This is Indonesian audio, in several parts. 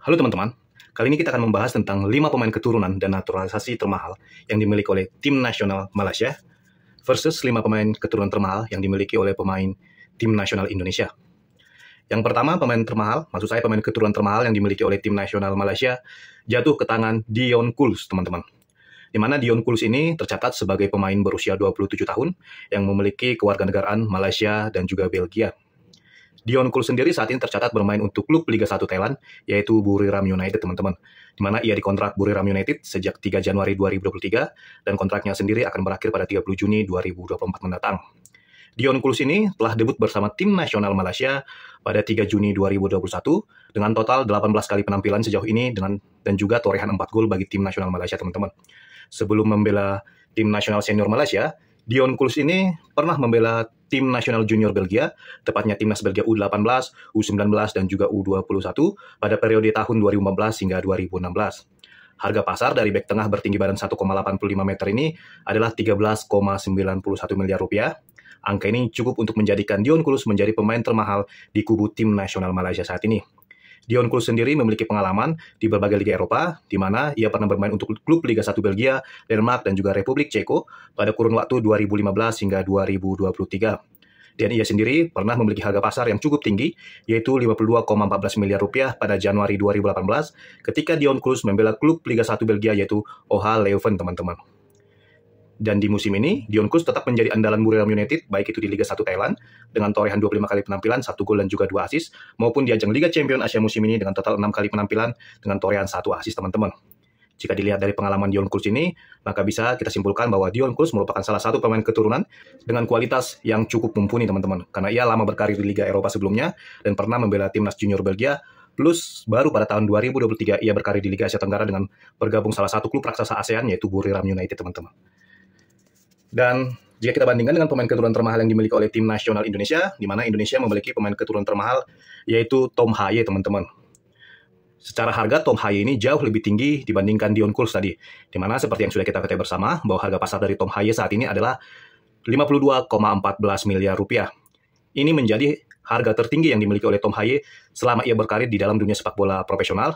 Halo teman-teman, kali ini kita akan membahas tentang 5 pemain keturunan dan naturalisasi termahal yang dimiliki oleh tim nasional Malaysia versus 5 pemain keturunan termahal yang dimiliki oleh pemain tim nasional Indonesia. Yang pertama, pemain termahal, maksud saya pemain keturunan termahal yang dimiliki oleh tim nasional Malaysia jatuh ke tangan Dion Kouls, teman-teman. Di mana Dion Kouls ini tercatat sebagai pemain berusia 27 tahun yang memiliki kewarganegaraan Malaysia dan juga Belgia. Dion Kouls sendiri saat ini tercatat bermain untuk klub Liga 1 Thailand, yaitu Buriram United, teman-teman. Di mana ia dikontrak Buriram United sejak 3 Januari 2023, dan kontraknya sendiri akan berakhir pada 30 Juni 2024 mendatang. Dion Kouls ini telah debut bersama tim nasional Malaysia pada 3 Juni 2021, dengan total 18 kali penampilan sejauh ini, dan juga torehan 4 gol bagi tim nasional Malaysia, teman-teman. Sebelum membela tim nasional senior Malaysia, Dion Kouls ini pernah membela tim nasional junior Belgia, tepatnya timnas Belgia U18, U19, dan juga U21 pada periode tahun 2015 hingga 2016. Harga pasar dari bek tengah bertinggi badan 1,85 meter ini adalah 13,91 miliar rupiah. Angka ini cukup untuk menjadikan Dion Kouls menjadi pemain termahal di kubu tim nasional Malaysia saat ini. Dion Kouls sendiri memiliki pengalaman di berbagai liga Eropa, di mana ia pernah bermain untuk klub Liga 1 Belgia, Denmark, dan juga Republik Ceko pada kurun waktu 2015 hingga 2023. Dan ia sendiri pernah memiliki harga pasar yang cukup tinggi, yaitu 52,14 miliar rupiah pada Januari 2018, ketika Dion Kouls membela klub Liga 1 Belgia, yaitu OH Leuven, teman-teman. Dan di musim ini, Dion Kouls tetap menjadi andalan Buriram United, baik itu di Liga 1 Thailand, dengan torehan 25 kali penampilan, 1 gol dan juga 2 assist, maupun di ajang Liga Champion Asia musim ini dengan total 6 kali penampilan, dengan torehan 1 assist, teman-teman. Jika dilihat dari pengalaman Dion Kouls ini, maka bisa kita simpulkan bahwa Dion Kouls merupakan salah satu pemain keturunan dengan kualitas yang cukup mumpuni, teman-teman. Karena ia lama berkarir di Liga Eropa sebelumnya, dan pernah membela timnas junior Belgia, plus baru pada tahun 2023 ia berkarir di Liga Asia Tenggara dengan bergabung salah satu klub raksasa ASEAN, yaitu Buriram United, teman-teman. Dan jika kita bandingkan dengan pemain keturunan termahal yang dimiliki oleh tim nasional Indonesia, di mana Indonesia memiliki pemain keturunan termahal, yaitu Tom Haye, teman-teman. Secara harga, Tom Haye ini jauh lebih tinggi dibandingkan Dion Kouls tadi. Di mana seperti yang sudah kita ketahui bersama, bahwa harga pasar dari Tom Haye saat ini adalah 52,14 miliar rupiah. Ini menjadi harga tertinggi yang dimiliki oleh Tom Haye selama ia berkarir di dalam dunia sepak bola profesional.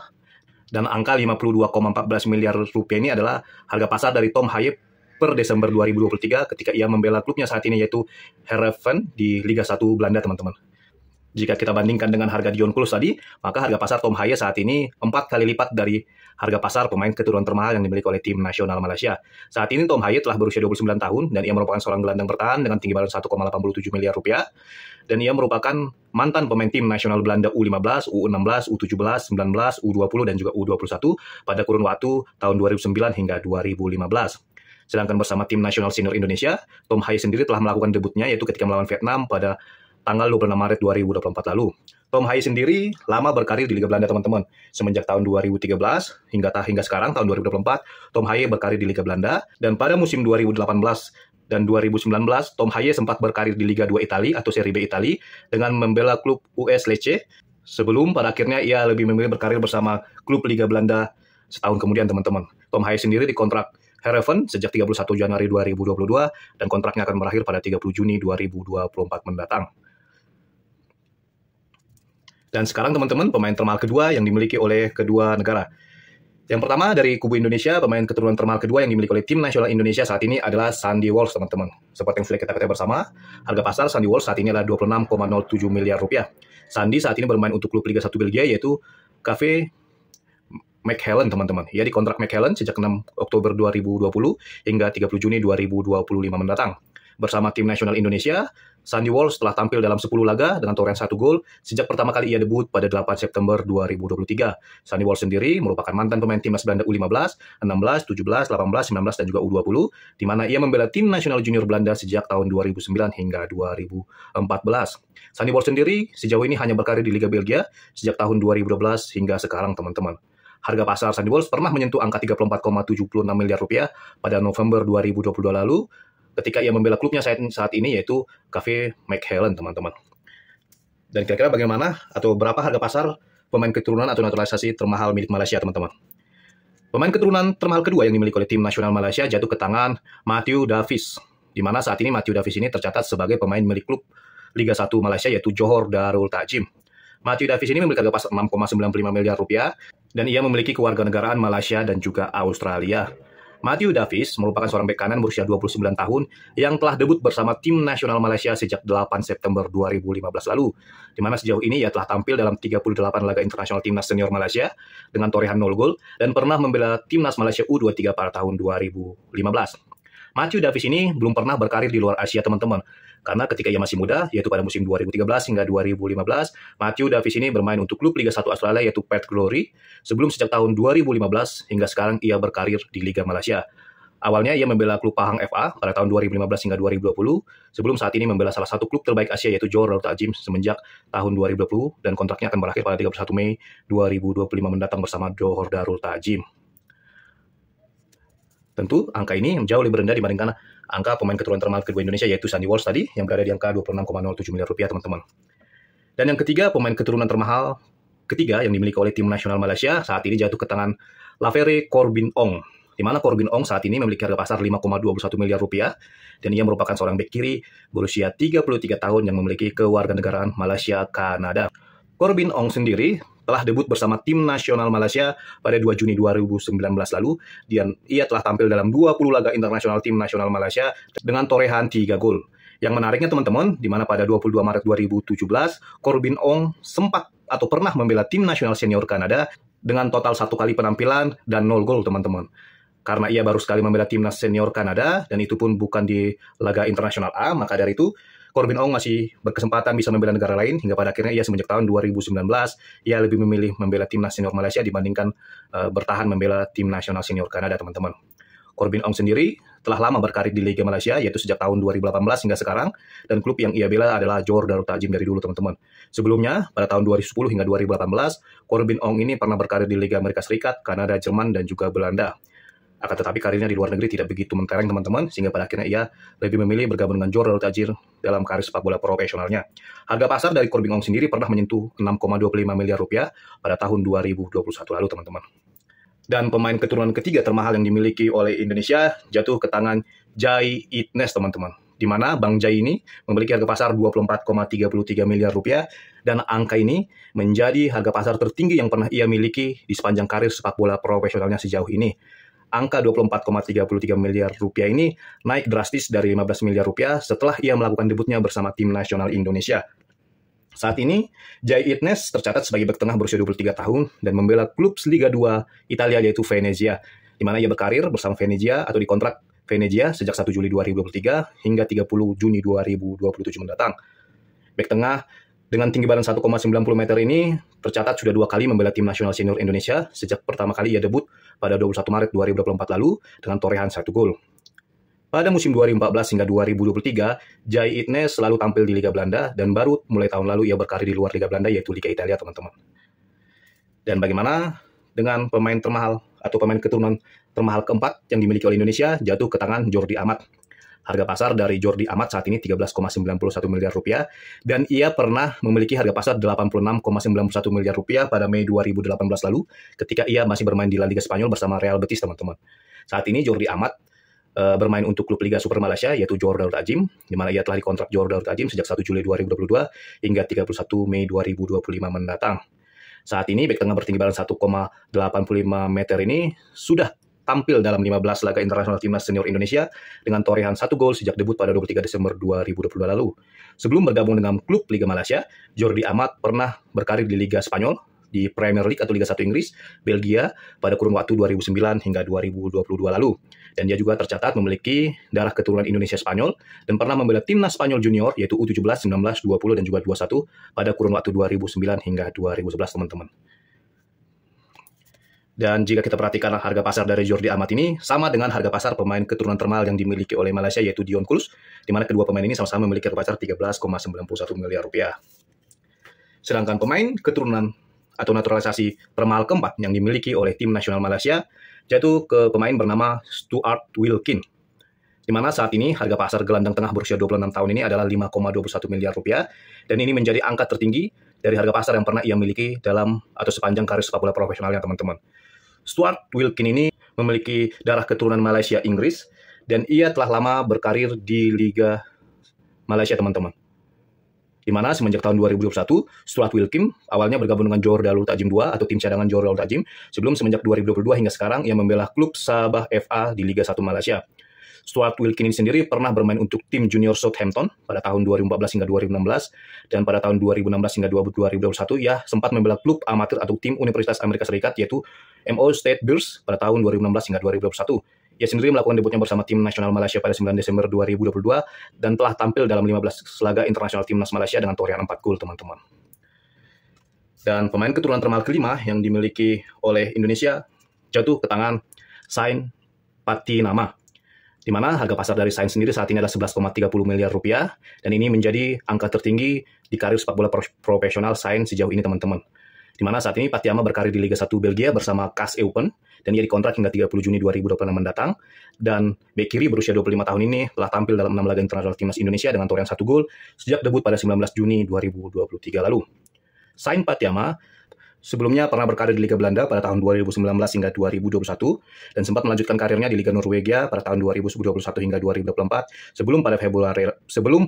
Dan angka 52,14 miliar rupiah ini adalah harga pasar dari Tom Haye per Desember 2023 ketika ia membela klubnya saat ini, yaitu Heerenveen di Liga 1 Belanda, teman-teman. Jika kita bandingkan dengan harga Dion Kouls tadi, maka harga pasar Tom Haye saat ini 4 kali lipat dari harga pasar pemain keturunan termahal yang dimiliki oleh tim nasional Malaysia. Saat ini Tom Haye telah berusia 29 tahun dan ia merupakan seorang gelandang bertahan dengan tinggi badan 1,87 miliar rupiah. Dan ia merupakan mantan pemain tim nasional Belanda U15, U16, U17, 19, U20, dan juga U21 pada kurun waktu tahun 2009 hingga 2015. Sedangkan bersama tim nasional senior Indonesia, Tom Haye sendiri telah melakukan debutnya yaitu ketika melawan Vietnam pada tanggal 26 Maret 2024 lalu. Tom Haye sendiri lama berkarir di Liga Belanda, teman-teman. Semenjak tahun 2013 hingga sekarang tahun 2024, Tom Haye berkarir di Liga Belanda, dan pada musim 2018 dan 2019, Tom Haye sempat berkarir di Liga 2 Italia atau Serie B Italia dengan membela klub US Lecce, sebelum pada akhirnya ia lebih memilih berkarir bersama klub Liga Belanda setahun kemudian, teman-teman. Tom Haye sendiri dikontrak Heerenveen sejak 31 Januari 2022 dan kontraknya akan berakhir pada 30 Juni 2024 mendatang. Dan sekarang teman-teman, pemain termahal kedua yang dimiliki oleh kedua negara. Yang pertama dari kubu Indonesia, pemain keturunan termahal kedua yang dimiliki oleh tim nasional Indonesia saat ini adalah Sandy Walsh, teman-teman. Seperti yang sudah kita ketahui bersama, harga pasar Sandy Walsh saat ini adalah 26,07 miliar rupiah. Sandy saat ini bermain untuk klub Liga 1 Belgia, yaitu KV Mechelen, teman-teman. Ia dikontrak Mechelen sejak 6 Oktober 2020 hingga 30 Juni 2025 mendatang. Bersama tim nasional Indonesia, Sandy Walsh telah tampil dalam 10 laga dengan torehan 1 gol sejak pertama kali ia debut pada 8 September 2023. Sandy Walsh sendiri merupakan mantan pemain timnas Belanda U15, 16, 17, 18, 19, dan juga U20, di mana ia membela tim nasional junior Belanda sejak tahun 2009 hingga 2014. Sandy Walsh sendiri sejauh ini hanya berkarir di Liga Belgia sejak tahun 2012 hingga sekarang, teman-teman. Harga pasar Sandy Walsh pernah menyentuh angka 34,76 miliar rupiah pada November 2022 lalu, ketika ia membela klubnya saat ini, yaitu KV Mechelen, teman-teman. Dan kira-kira bagaimana atau berapa harga pasar pemain keturunan atau naturalisasi termahal milik Malaysia, teman-teman? Pemain keturunan termahal kedua yang dimiliki oleh tim nasional Malaysia jatuh ke tangan Matthew Davies, di mana saat ini Matthew Davies ini tercatat sebagai pemain milik klub Liga 1 Malaysia, yaitu Johor Darul Ta'zim. Matthew Davies ini memiliki harga pasar 6,95 miliar rupiah dan ia memiliki kewarganegaraan Malaysia dan juga Australia. Matthew Davies merupakan seorang bek kanan berusia 29 tahun yang telah debut bersama tim nasional Malaysia sejak 8 September 2015 lalu, di mana sejauh ini ia telah tampil dalam 38 laga internasional timnas senior Malaysia dengan torehan 0 gol dan pernah membela timnas Malaysia U23 pada tahun 2015. Matthew Davies ini belum pernah berkarir di luar Asia, teman-teman. Karena ketika ia masih muda, yaitu pada musim 2013 hingga 2015, Matthew Davies ini bermain untuk klub Liga 1 Australia yaitu Perth Glory, sebelum sejak tahun 2015 hingga sekarang ia berkarir di Liga Malaysia. Awalnya ia membela klub Pahang FA pada tahun 2015 hingga 2020, sebelum saat ini membela salah satu klub terbaik Asia yaitu Johor Darul Ta'zim semenjak tahun 2020, dan kontraknya akan berakhir pada 31 Mei 2025 mendatang bersama Johor Darul Ta'zim. Tentu, angka ini jauh lebih rendah dibandingkan angka pemain keturunan termahal kedua Indonesia, yaitu Sandy Walsh tadi, yang berada di angka 26,07 miliar rupiah, teman-teman. Dan yang ketiga, pemain keturunan termahal ketiga yang dimiliki oleh tim nasional Malaysia saat ini jatuh ke tangan Lavere Corbin Ong, di mana Corbin Ong saat ini memiliki harga pasar 5,21 miliar rupiah, dan ia merupakan seorang bek kiri berusia 33 tahun yang memiliki kewarganegaraan Malaysia Kanada. Corbin Ong sendiri telah debut bersama tim nasional Malaysia pada 2 Juni 2019 lalu, dan ia telah tampil dalam 20 laga internasional tim nasional Malaysia dengan torehan 3 gol. Yang menariknya, teman-teman, di mana pada 22 Maret 2017, Corbin Ong sempat atau pernah membela tim nasional senior Kanada dengan total 1 kali penampilan dan 0 gol, teman-teman. Karena ia baru sekali membela timnas senior Kanada, dan itu pun bukan di laga internasional A, maka dari itu Corbin Ong masih berkesempatan bisa membela negara lain, hingga pada akhirnya ia semenjak tahun 2019, ia lebih memilih membela timnas senior Malaysia dibandingkan bertahan membela tim nasional senior Kanada, teman-teman. Corbin Ong sendiri telah lama berkarir di Liga Malaysia, yaitu sejak tahun 2018 hingga sekarang, dan klub yang ia bela adalah Johor Darul Ta'zim dari dulu, teman-teman. Sebelumnya, pada tahun 2010 hingga 2018, Corbin Ong ini pernah berkarir di Liga Amerika Serikat, Kanada, Jerman, dan juga Belanda. Akan tetapi karirnya di luar negeri tidak begitu mentereng, teman-teman, sehingga pada akhirnya ia lebih memilih bergabung dengan Johor Darul Ta'zim dalam karir sepak bola profesionalnya. Harga pasar dari Corbin Ong sendiri pernah menyentuh 6,25 miliar rupiah pada tahun 2021 lalu, teman-teman. Dan pemain keturunan ketiga termahal yang dimiliki oleh Indonesia jatuh ke tangan Jai Itnes, teman-teman. Di mana Bang Jai ini memiliki harga pasar 24,33 miliar rupiah, dan angka ini menjadi harga pasar tertinggi yang pernah ia miliki di sepanjang karir sepak bola profesionalnya sejauh ini. Angka 24,33 miliar rupiah ini naik drastis dari 15 miliar rupiah setelah ia melakukan debutnya bersama tim nasional Indonesia. Saat ini, Jai Itnes tercatat sebagai bek tengah berusia 23 tahun dan membela klub Liga 2 Italia yaitu Venezia, di mana ia berkarir bersama Venezia atau dikontrak Venezia sejak 1 Juli 2023 hingga 30 Juni 2027 mendatang. Bek tengah dengan tinggi badan 1,90 meter ini tercatat sudah 2 kali membela tim nasional senior Indonesia sejak pertama kali ia debut pada 21 Maret 2024 lalu dengan torehan 1 gol. Pada musim 2014 hingga 2023, Jai Itnes selalu tampil di Liga Belanda, dan baru mulai tahun lalu ia berkarir di luar Liga Belanda yaitu Liga Italia, teman-teman. Dan bagaimana dengan pemain termahal atau pemain keturunan termahal keempat yang dimiliki oleh Indonesia jatuh ke tangan Jordi Amat. Harga pasar dari Jordi Amat saat ini 13,91 miliar rupiah, dan ia pernah memiliki harga pasar 86,91 miliar rupiah pada Mei 2018 lalu ketika ia masih bermain di La Liga Spanyol bersama Real Betis, teman-teman. Saat ini Jordi Amat bermain untuk klub Liga Super Malaysia yaitu Johor Darul Ta'zim, di mana ia telah dikontrak Johor Darul Ta'zim sejak 1 Juli 2022 hingga 31 Mei 2025 mendatang. Saat ini bek tengah bertinggi badan 1,85 meter ini sudah tampil dalam 15 laga internasional timnas senior Indonesia dengan torehan 1 gol sejak debut pada 23 Desember 2022 lalu. Sebelum bergabung dengan klub Liga Malaysia, Jordi Amat pernah berkarir di Liga Spanyol, di Premier League atau Liga 1 Inggris, Belgia pada kurun waktu 2009 hingga 2022 lalu. Dan dia juga tercatat memiliki darah keturunan Indonesia Spanyol dan pernah membela timnas Spanyol junior yaitu U17, 19, 20 dan juga 21 pada kurun waktu 2009 hingga 2011, teman-teman. Dan jika kita perhatikan harga pasar dari Jordi Amat ini sama dengan harga pasar pemain keturunan termahal yang dimiliki oleh Malaysia yaitu Dion Kudus, di mana kedua pemain ini sama-sama memiliki harga pasar 13,91 miliar rupiah. Sedangkan pemain keturunan atau naturalisasi termahal keempat yang dimiliki oleh tim nasional Malaysia jatuh ke pemain bernama Stuart Wilkin, di mana saat ini harga pasar gelandang tengah berusia 26 tahun ini adalah 5,21 miliar rupiah, dan ini menjadi angka tertinggi dari harga pasar yang pernah ia miliki dalam atau sepanjang karir sepak bola profesionalnya, teman-teman. Stuart Wilkin ini memiliki darah keturunan Malaysia Inggris, dan ia telah lama berkarir di Liga Malaysia, teman-teman. Di di mana semenjak tahun 2021, Stuart Wilkin awalnya bergabung dengan Johor Darul Takzim II atau tim cadangan Johor Darul Takzim, sebelum semenjak 2022 hingga sekarang ia membela klub Sabah FA di Liga 1 Malaysia. Stuart Wilkin ini sendiri pernah bermain untuk tim junior Southampton pada tahun 2014 hingga 2016, dan pada tahun 2016 hingga 2021 ia sempat membela klub amatir atau tim Universitas Amerika Serikat yaitu MO State Bears pada tahun 2016 hingga 2021. Ia sendiri melakukan debutnya bersama tim nasional Malaysia pada 9 Desember 2022 dan telah tampil dalam 15 laga internasional timnas Malaysia dengan torehan 4 gol, teman-teman. Dan pemain keturunan termahal kelima yang dimiliki oleh Indonesia jatuh ke tangan Sain Patinama, di mana harga pasar dari Sain sendiri saat ini adalah 11,30 miliar rupiah, dan ini menjadi angka tertinggi di karir sepak bola profesional Sain sejauh ini, teman-teman. Di mana saat ini Patinama berkarir di Liga 1 Belgia bersama KAS Eupen, dan ia dikontrak hingga 30 Juni 2026 mendatang. Dan bek kiri berusia 25 tahun ini telah tampil dalam 6 laga internasional timnas Indonesia dengan torehan 1 gol sejak debut pada 19 Juni 2023 lalu. Sain Patinama sebelumnya pernah berkarir di Liga Belanda pada tahun 2019 hingga 2021 dan sempat melanjutkan karirnya di Liga Norwegia pada tahun 2021 hingga 2024. Sebelum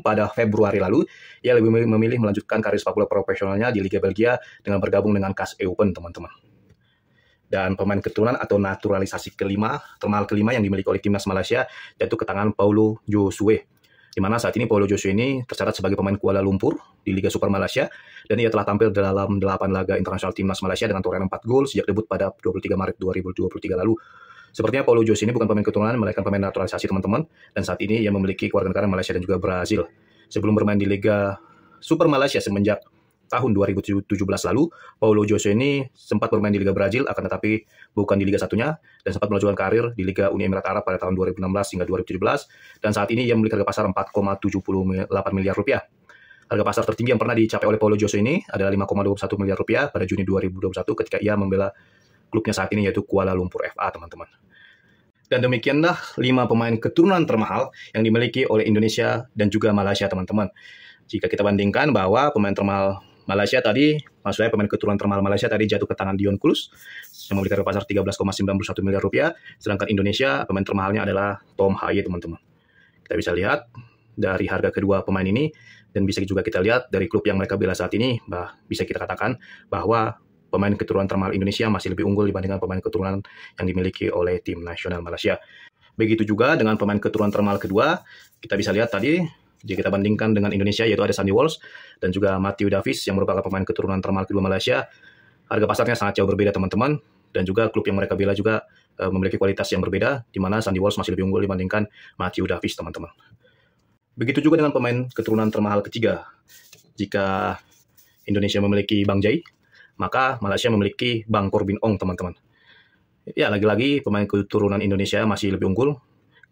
pada Februari lalu ia lebih memilih melanjutkan karir sepak bola profesionalnya di Liga Belgia dengan bergabung dengan KAS Eupen, teman-teman. Dan pemain keturunan atau naturalisasi termahal kelima yang dimiliki oleh timnas Malaysia jatuh ke tangan Paulo Josue. Di mana saat ini Paulo Josue ini tercatat sebagai pemain Kuala Lumpur di Liga Super Malaysia, dan ia telah tampil dalam 8 laga internasional timnas Malaysia dengan torehan 4 gol sejak debut pada 23 Maret 2023 lalu. Sepertinya Paulo Josue ini bukan pemain keturunan, melainkan pemain naturalisasi, teman-teman, dan saat ini ia memiliki kewarganegaraan Malaysia dan juga Brazil. Sebelum bermain di Liga Super Malaysia semenjak tahun 2017 lalu, Paulo Josue ini sempat bermain di Liga Brazil, akan tetapi bukan di Liga Satunya, dan sempat melanjutkan karir di Liga Uni Emirat Arab pada tahun 2016 hingga 2017, dan saat ini ia memiliki harga pasar 4,78 miliar rupiah. Harga pasar tertinggi yang pernah dicapai oleh Paulo Josue ini adalah 5,21 miliar rupiah pada Juni 2021 ketika ia membela klubnya saat ini yaitu Kuala Lumpur FA, teman-teman. Dan demikianlah 5 pemain keturunan termahal yang dimiliki oleh Indonesia dan juga Malaysia, teman-teman. Jika kita bandingkan bahwa pemain termahal Malaysia tadi, maksudnya pemain keturunan termahal Malaysia tadi jatuh ke tangan Dion Kulus yang memiliki harga pasar 13,91 miliar rupiah, sedangkan Indonesia pemain termahalnya adalah Tom Haye, teman-teman. Kita bisa lihat dari harga kedua pemain ini, dan bisa juga kita lihat dari klub yang mereka bela saat ini, bisa kita katakan bahwa pemain keturunan termahal Indonesia masih lebih unggul dibandingkan pemain keturunan yang dimiliki oleh tim nasional Malaysia. Begitu juga dengan pemain keturunan termahal kedua, kita bisa lihat tadi, jika kita bandingkan dengan Indonesia, yaitu ada Sandy Walsh dan juga Matthew Davies yang merupakan pemain keturunan termahal kedua Malaysia. Harga pasarnya sangat jauh berbeda, teman-teman, dan juga klub yang mereka bela juga memiliki kualitas yang berbeda, di mana Sandy Walsh masih lebih unggul dibandingkan Matthew Davies, teman-teman. Begitu juga dengan pemain keturunan termahal ketiga. Jika Indonesia memiliki Bang Jai, maka Malaysia memiliki Bang Corbin Ong, teman-teman. Ya, lagi-lagi pemain keturunan Indonesia masih lebih unggul,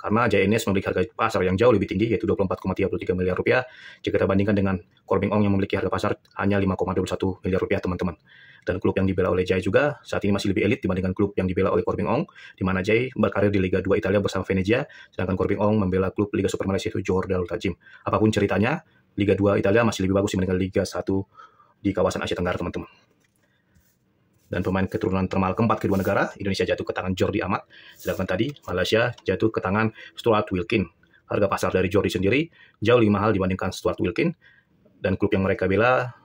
karena JNS memiliki harga pasar yang jauh lebih tinggi, yaitu 24,33 miliar rupiah, jika kita bandingkan dengan Corbin Ong yang memiliki harga pasar hanya 5,21 miliar rupiah, teman-teman. Dan klub yang dibela oleh Jai juga saat ini masih lebih elit dibandingkan klub yang dibela oleh Corbin Ong, di mana Jai berkarir di Liga 2 Italia bersama Venezia, sedangkan Corbin Ong membela klub Liga Super Malaysia itu Johor Darul Takzim. Apapun ceritanya, Liga 2 Italia masih lebih bagus dibandingkan Liga 1 di kawasan Asia Tenggara, teman-teman. Dan pemain keturunan termahal keempat kedua negara, Indonesia jatuh ke tangan Jordi Amat, sedangkan tadi Malaysia jatuh ke tangan Stuart Wilkin. Harga pasar dari Jordi sendiri jauh lebih mahal dibandingkan Stuart Wilkin, dan klub yang mereka bela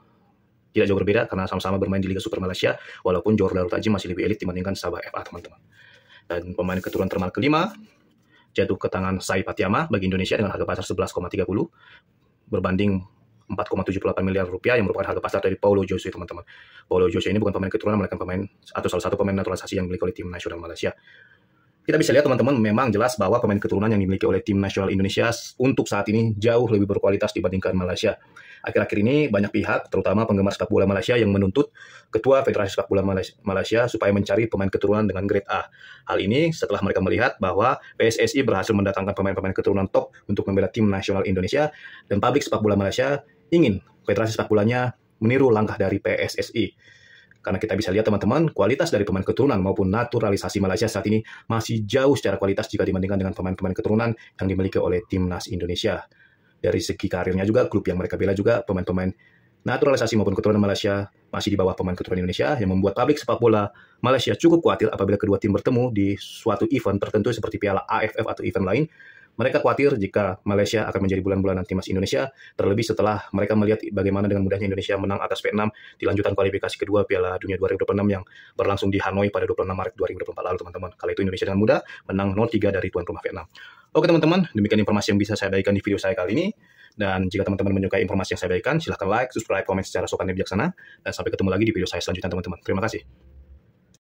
tidak jauh berbeda karena sama-sama bermain di Liga Super Malaysia, walaupun Johor Darul Takzim masih lebih elit dibandingkan Sabah FA, teman-teman. Dan pemain keturunan termahal kelima jatuh ke tangan Sai Patinama bagi Indonesia dengan harga pasar 11,30 berbanding 4,78 miliar rupiah yang merupakan harga pasar dari Paulo Josue, teman-teman. Paulo Josue ini bukan pemain keturunan, melainkan pemain atau salah satu pemain naturalisasi yang dimiliki oleh tim nasional Malaysia. Kita bisa lihat, teman-teman, memang jelas bahwa pemain keturunan yang dimiliki oleh tim nasional Indonesia untuk saat ini jauh lebih berkualitas dibandingkan Malaysia. Akhir-akhir ini banyak pihak, terutama penggemar sepak bola Malaysia, yang menuntut Ketua Federasi Sepak Bola Malaysia supaya mencari pemain keturunan dengan grade A. Hal ini setelah mereka melihat bahwa PSSI berhasil mendatangkan pemain-pemain keturunan top untuk membela tim nasional Indonesia, dan publik sepak bola Malaysia ingin Federasi Sepak Bolanya meniru langkah dari PSSI. Karena kita bisa lihat, teman-teman, kualitas dari pemain keturunan maupun naturalisasi Malaysia saat ini masih jauh secara kualitas jika dibandingkan dengan pemain-pemain keturunan yang dimiliki oleh timnas Indonesia. Dari segi karirnya juga, klub yang mereka bela juga, pemain-pemain naturalisasi maupun keturunan Malaysia masih di bawah pemain keturunan Indonesia, yang membuat publik sepak bola Malaysia cukup khawatir apabila kedua tim bertemu di suatu event tertentu seperti Piala AFF atau event lain, Mereka khawatir jika Malaysia akan menjadi bulan-bulanan timnas Indonesia, terlebih setelah mereka melihat bagaimana dengan mudahnya Indonesia menang atas Vietnam di lanjutan kualifikasi kedua Piala Dunia 2026 yang berlangsung di Hanoi pada 26 Maret 2024 lalu, teman-teman. Kala itu Indonesia dengan mudah menang 0-3 dari tuan rumah Vietnam. Oke teman-teman, demikian informasi yang bisa saya bagikan di video saya kali ini. Dan jika teman-teman menyukai informasi yang saya bagikan, silahkan like, subscribe, komen secara sopan dan bijaksana. Dan sampai ketemu lagi di video saya selanjutnya teman-teman. Terima kasih.